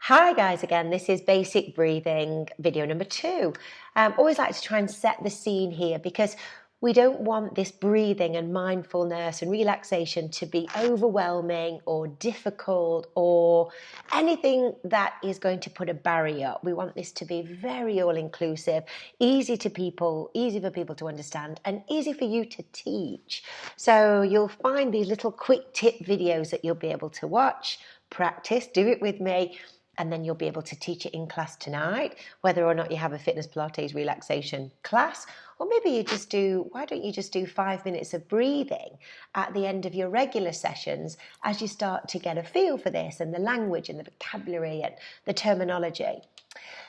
Hi guys, again, this is basic breathing video number 2. Always like to try and set the scene here because we don't want this breathing and mindfulness and relaxation to be overwhelming or difficult or anything that is going to put a barrier up. We want this to be very all-inclusive, easy for people to understand, and easy for you to teach. So you'll find these little quick tip videos that you'll be able to watch, practice, do it with me, and then you'll be able to teach it in class tonight, whether or not you have a fitness Pilates relaxation class, or maybe why don't you just do 5 minutes of breathing at the end of your regular sessions as you start to get a feel for this and the language and the vocabulary and the terminology.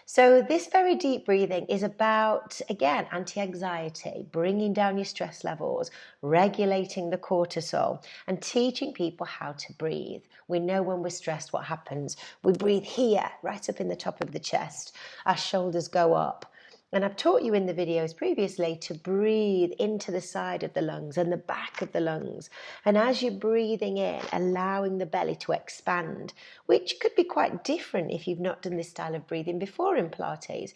So this very deep breathing is about, again, anti-anxiety, bringing down your stress levels, regulating the cortisol, and teaching people how to breathe. We know when we're stressed what happens. We breathe here, right up in the top of the chest. Our shoulders go up. And I've taught you in the videos previously to breathe into the side of the lungs and the back of the lungs. And as you're breathing in, allowing the belly to expand, which could be quite different if you've not done this style of breathing before in Pilates.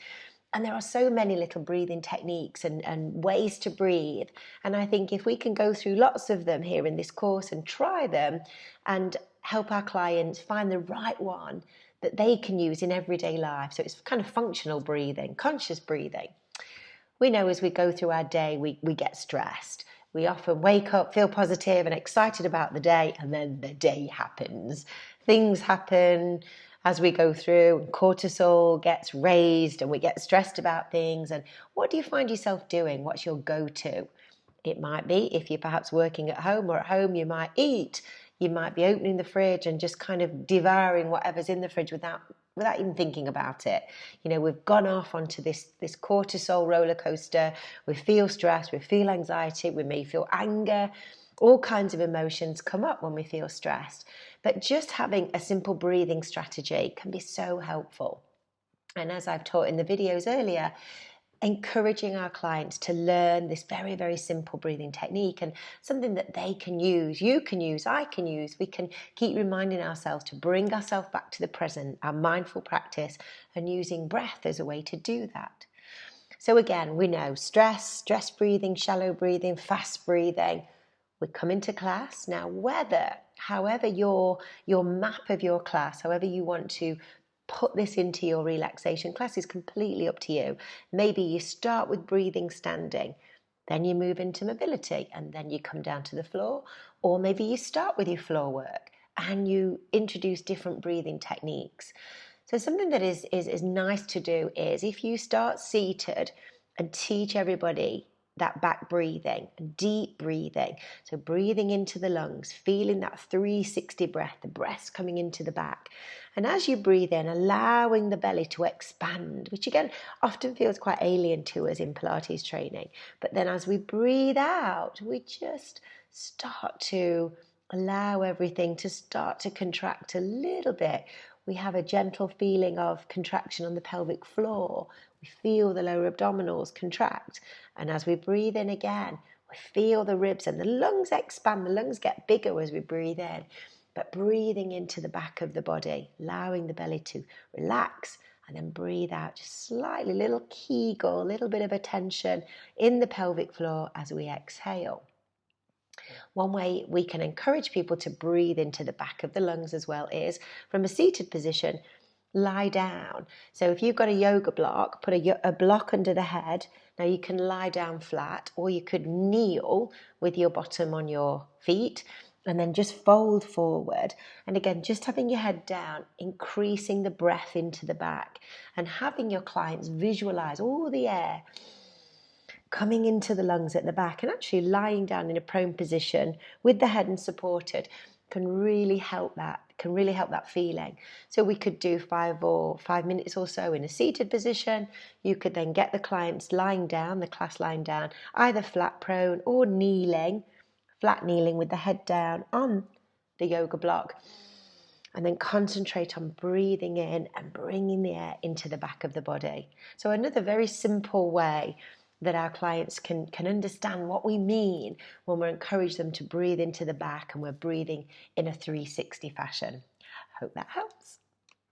And there are so many little breathing techniques and ways to breathe. And I think if we can go through lots of them here in this course and try them and help our clients find the right one that they can use in everyday life. So it's kind of functional breathing, conscious breathing. We know as we go through our day, we get stressed. We often wake up, feel positive and excited about the day, and then the day happens. Things happen as we go through, and cortisol gets raised and we get stressed about things. And what do you find yourself doing? What's your go-to? It might be, if you're perhaps working at home or at home, you might eat. You might be opening the fridge and just kind of devouring whatever's in the fridge without even thinking about it. You know, we've gone off onto this cortisol roller coaster. We feel stress, we feel anxiety, we may feel anger. All kinds of emotions come up when we feel stressed. But just having a simple breathing strategy can be so helpful. And as I've taught in the videos earlier, encouraging our clients to learn this very, very simple breathing technique and something that they can use, you can use, I can use. We can keep reminding ourselves to bring ourselves back to the present, our mindful practice, and using breath as a way to do that. So again, we know stress breathing, shallow breathing, fast breathing. We come into class. Now, however your map of your class, however you want to put this into your relaxation class is completely up to you. Maybe you start with breathing standing, then you move into mobility, and then you come down to the floor. Or maybe you start with your floor work and you introduce different breathing techniques. So something that is nice to do is if you start seated and teach everybody that back breathing, deep breathing. So breathing into the lungs, feeling that 360 breath, the breath's coming into the back. And as you breathe in, allowing the belly to expand, which again often feels quite alien to us in Pilates training. But then as we breathe out, we just start to allow everything to start to contract a little bit. We have a gentle feeling of contraction on the pelvic floor. We feel the lower abdominals contract. And as we breathe in again, we feel the ribs and the lungs expand. The lungs get bigger as we breathe in. But breathing into the back of the body, allowing the belly to relax, and then breathe out just slightly, little kegel, a little bit of a tension in the pelvic floor as we exhale. One way we can encourage people to breathe into the back of the lungs as well is from a seated position, lie down. So if you've got a yoga block, put a block under the head. Now you can lie down flat, or you could kneel with your bottom on your feet and then just fold forward. And again, just having your head down, increasing the breath into the back and having your clients visualize all the air coming into the lungs at the back, and actually lying down in a prone position with the head unsupported can really help that feeling. So we could do 5 minutes or so in a seated position. You could then get the clients lying down, the class lying down, either flat prone or kneeling, flat kneeling with the head down on the yoga block, and then concentrate on breathing in and bringing the air into the back of the body. So another very simple way that our clients can understand what we mean when we encourage them to breathe into the back and we're breathing in a 360 fashion. I hope that helps.